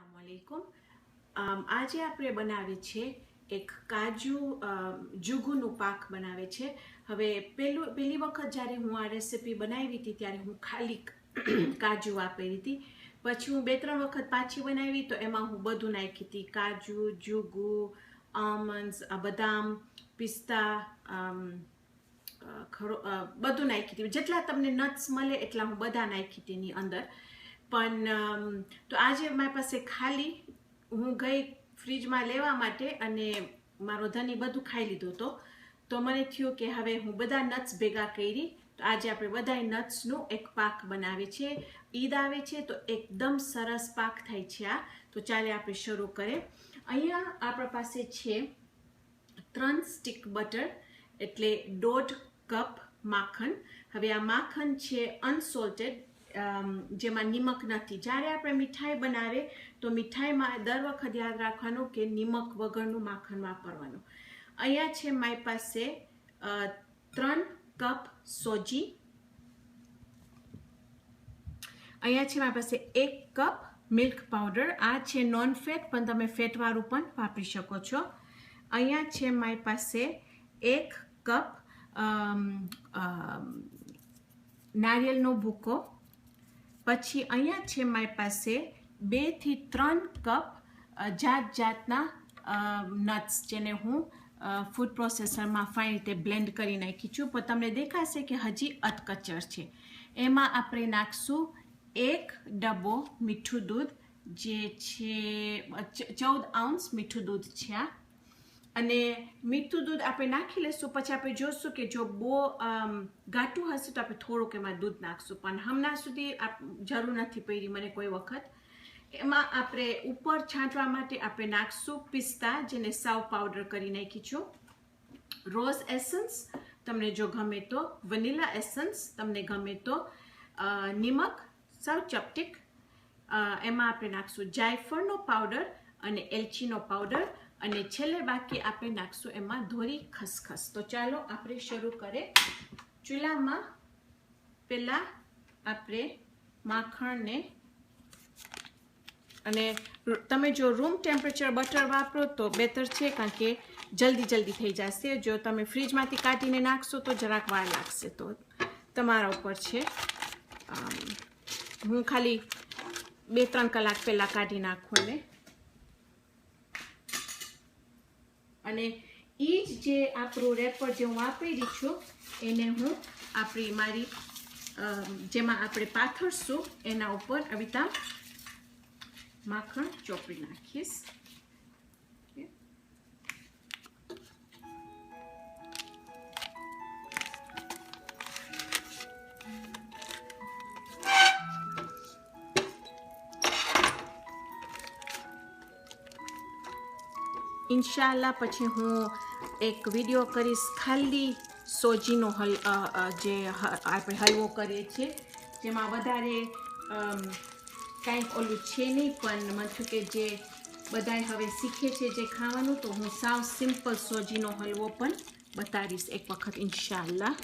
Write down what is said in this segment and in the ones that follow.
अस्सलामुअलैकुम। આજે આપણે બનાવી છે એક કાજુ જુગુનું પાક બનાવે છે। હવે પહેલી વખત જ્યારે હું આ રેસીપી બનાવી હતી ત્યારે હું ખાલી કાજુ વાપરી હતી। પછી હું 2-3 વખત પાછી બનાવી તો એમાં હું બધું નાખી હતી, કાજુ, જુગુ, આલમંડ્સ, બદામ, પિસ્તા, બધું નાખી હતી। જેટલા તમને નટ્સ મળે એટલા હું બધા નાખી હતી એની અંદર। પણ તો આજે મારી પાસે ખાલી હું ગઈ ફ્રીજમાં લેવા માટે અને મારો ધની બધું ખાઈ લીધું તો મને થયું કે હવે હું બધા નટ્સ ભેગા કરી તો આજે આપણે બધા નટ્સનું એક પાક બનાવીએ છીએ। ઈદ આવે છે તો એકદમ સરસ પાક થાય છે આ। તો ચાલે આપણે શરૂ કરીએ। અહીંયા આપણા પાસે છે 3 સ્ટીક બટર એટલે 1.5 કપ માખણ। હવે આ માખણ છે અનસોલ્ટેડ, જેમાં નિમક નથી। જ્યારે આપણે મીઠાઈ બનાવે તો મીઠાઈમાં દર વખત યાદ રાખવાનું કે નિમક વગરનું માખણ વાપરવાનું। અહીંયા છે મારી પાસે 3 કપ સોજી। અહીંયા છે મારી પાસે 1 કપ મિલ્ક પાવડર। આ છે નોન ફેટ, પણ તમે ફેટવાળું પણ વાપરી શકો છો। અહીંયા છે મારી પાસે 1 કપ નારિયેળનો ભૂકો। પછી અહીંયા છે મારી પાસે 2 થી 3 કપ જાતના નટ્સ, જેને હું ફૂડ પ્રોસેસરમાં ફાઇન રીતે બ્લેન્ડ કરી નાખી છું, પણ તમને દેખાશે કે હજી અધકચર છે। એમાં આપણે નાખશું 1 ડબ્બો મીઠું દૂધ, જે છે 14 આઉન્સ મીઠું દૂધ છે આ। અને મીઠું દૂધ આપણે નાખી લઈશું, પછી આપણે જોઈશું કે જો બહુ ઘાટું હશે તો આપણે થોડુંક એમાં દૂધ નાખશું, પણ હમણાં સુધી જરૂર નથી પડી મને કોઈ વખત। એમાં આપણે ઉપર છાંટવા માટે આપણે નાખશું પિસ્તા, જેને સાવ પાવડર કરી નાખી છું, રોઝ એસન્સ તમને જો ગમે તો, વનીલા એસન્સ તમને ગમે તો, નિમક સાવ ચપટીક, એમાં આપણે નાખશું જાયફળનો પાવડર અને એલચીનો પાવડર, અને છેલ્લે બાકી આપણે નાખશું એમાં ધોળી ખસખસ। તો ચાલો આપણે શરૂ કરીએ। ચૂલામાં પહેલાં આપણે માખણને, અને તમે જો રૂમ ટેમ્પરેચર બટર વાપરો તો બેટર છે, કારણ કે જલ્દી થઈ જશે। જો તમે ફ્રીજમાંથી કાઢીને નાખશો તો જરાક વાર લાગશે, તો તમારા ઉપર છે। હું ખાલી 2-3 કલાક પહેલાં કાઢી નાખું અને એ જ જે આપણું રેપર જે હું વાપરી રહી છું એને હું મારી જેમાં આપણે પાથરશું એના ઉપર આવી રીતે માખણ ચોપડી નાખીશ। ઇન્શાલ્લાહ પછી હું એક વિડીયો કરીશ ખાલી સોજીનો જે આપણે હલવો કરીએ છીએ, જેમાં વધારે કાંઈક ઓલું છે નહીં, પણ મતલબ કે જે બધાય હવે શીખે છે જે ખાવાનું, તો હું સાવ સિમ્પલ સોજીનો હલવો પણ બતાવીશ એક વખત ઇન્શાલ્લાહ।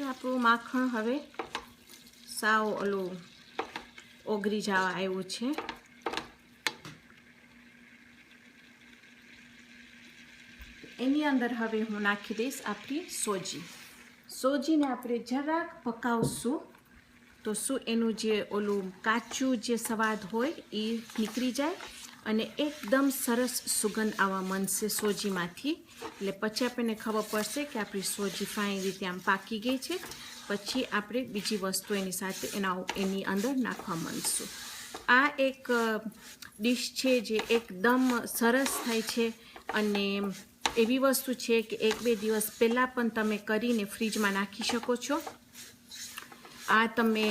આપણું માખણ હવે સાવ ઓલું ઓગળી જવા આવ્યું છે। એની અંદર હવે હું નાખી દઈશ આપણી સોજીને આપણે જરાક પકાવશું તો શું એનું જે ઓલું કાચું જે સ્વાદ હોય એ નીકળી જાય અને એકદમ સરસ સુગંધ આવવા માંડશે સોજીમાંથી। એટલે પછી આપણને ખબર પડશે કે આપણી સોજી ફાઇન રીતે આમ પાકી ગઈ છે। પછી આપણે બીજી વસ્તુ એની સાથે એની અંદર નાખવા માંડશું। આ એક ડીશ છે જે એકદમ સરસ થાય છે, અને એવી વસ્તુ છે કે 1-2 દિવસ પહેલાં પણ તમે કરીને ફ્રીજમાં નાખી શકો છો। આ તમે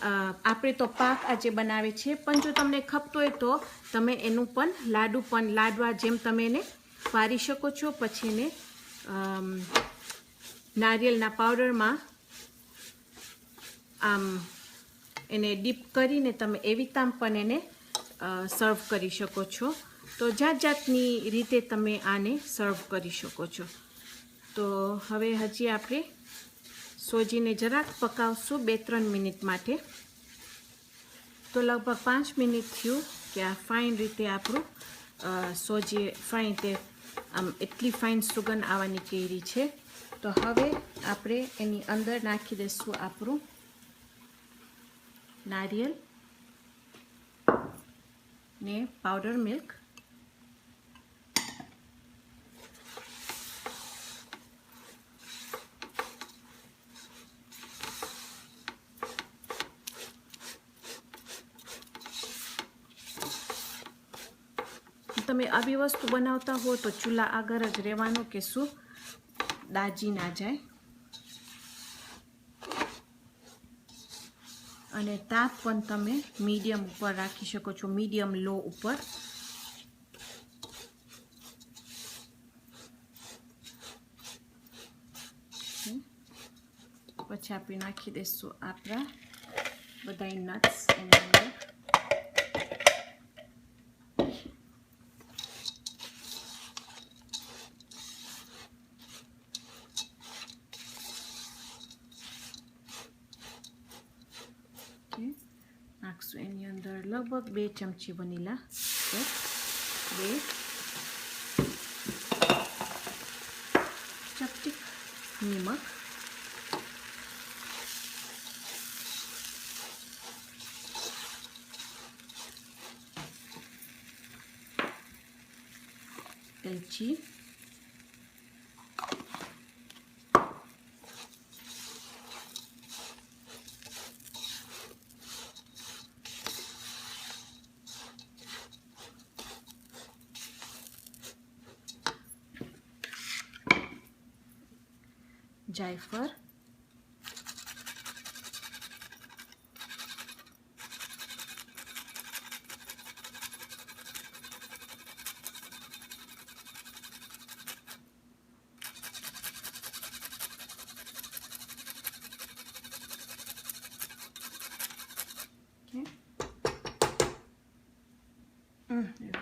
આપણે તો પાક આજે બનાવે છે, પણ જો તમને ખપતો હોય તો તમે એનું પણ લાડવા જેમ તમે એને વારી શકો છો. પછી એને નારિયેળના પાવડરમાં આમ એને ડીપ કરીને તમે એવી તામ પણ એને સર્વ કરી શકો છો. તો જાતની રીતે તમે આને સર્વ કરી શકો છો. તો હવે હજી આપણે સોજીને જરાક પકાવશું 2-3 મિનિટ માટે. તો લગભગ 5 મિનિટ થયું કે આ ફાઇન રીતે આપણું સોજી ફાઇન તે આમ એટલી ફાઇન સુગંધ આવવાની કેરી છે. તો હવે આપણે એની અંદર નાખી દઈશું આપણું નારિયેળ ને પાવડર મિલ્ક. તમે આવી વસ્તુ બનાવતા હો તો ચૂલા આગળ જ રહેવાનું કે શું દાજી ના જાય. અને તાપ પણ તમે મીડિયમ ઉપર રાખી શકો છો, મીડિયમ લો ઉપર. પછી આપણે નાખી દઈશું આપણા બધા નટ્સ એની અંદર. નાખશું એની અંદર લગભગ 2 ચમચી વનીલા, 2 ચપટી નિમક, એલચી, જાયફળ,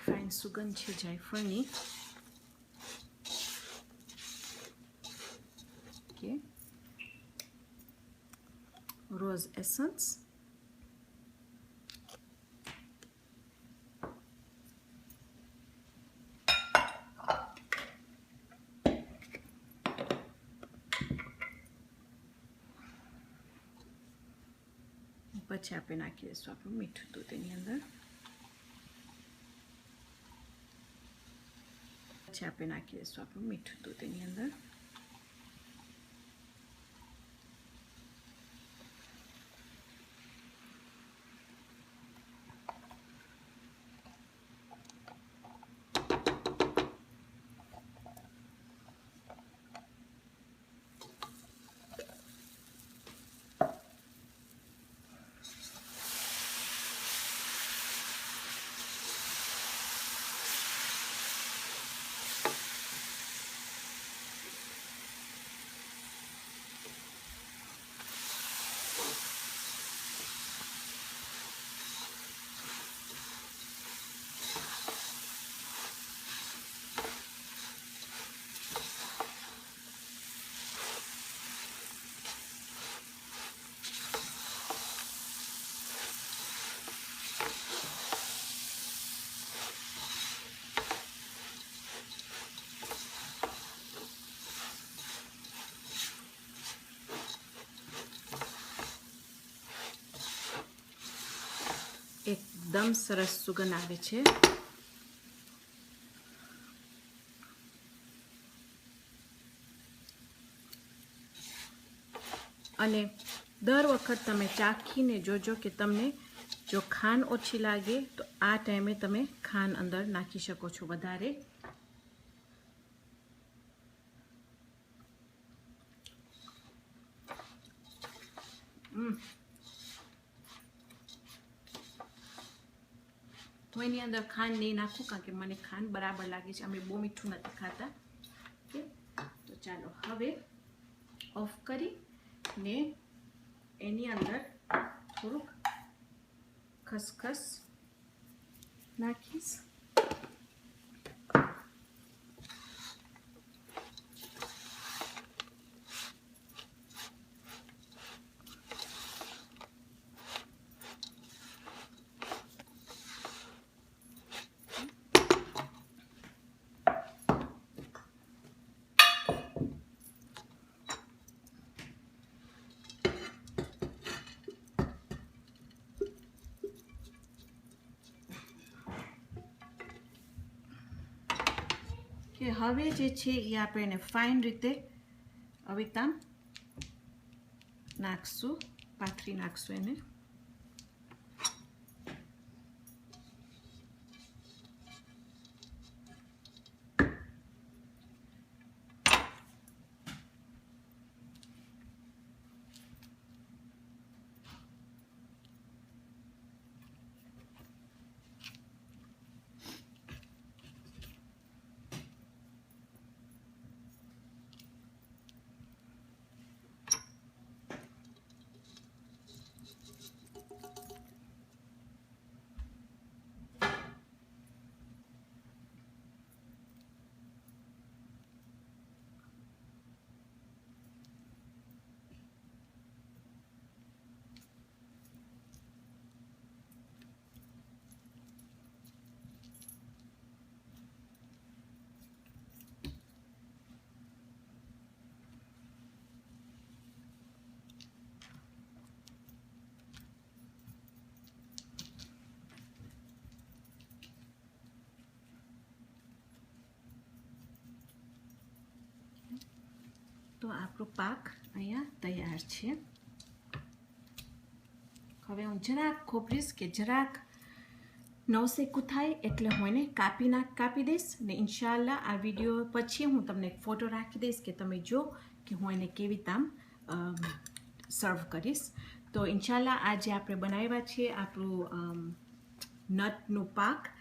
ફાઇન સુગંધ છે જાયફળની. રોઝ એસન્સ, પછી આપણે નાખી દઈશું આપણું મીઠું દૂધ એની અંદર. પછી આપણે નાખી દઈશું આપણું મીઠું દૂધ એની અંદર. એકદમ સરસ સુગંધ આવે છે. અને દર વખત તમે ચાખીને જોજો કે તમને જો ખાંડ ઓછી લાગે તો આ ટાઈમે તમે ખાંડ અંદર નાખી શકો છો વધારે. હું એની અંદર ખાંડ નહીં નાખું કારણ કે મને ખાંડ બરાબર લાગે છે, અમે બહુ મીઠું નથી ખાતા. ઓકે, તો ચાલો હવે ઓફ કરી ને એની અંદર થોડુંક ખસખસ નાખીશ. કે હવે જે છે એ આપણે એને ફાઇન રીતે હવે તામ નાખશું, પાથરી નાખશું એને. તો આપણો પાક અહીંયા તૈયાર છે. હવે હું જરાક ખોપરીશ કે જરાક નવશેકું થાય એટલે હું એને કાપી દઈશ ને ઇન્શાલ્લાહ આ વિડીયો પછી હું તમને એક ફોટો રાખી દઈશ કે તમે જો કે હું એને કેવી તામ સર્વ કરીશ. તો ઇન્શાલ્લાહ આજે આપણે બનાવ્યા છે આપણું નટનું પાક.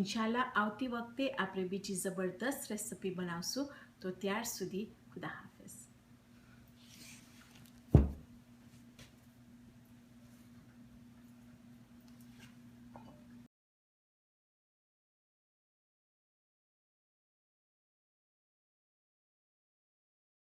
ઇન્શાલ્લાહ આવતી વખતે આપણે બીજી જબરદસ્ત રેસિપી બનાવશું. તો ત્યાર સુધી ખુદા હાફિઝ.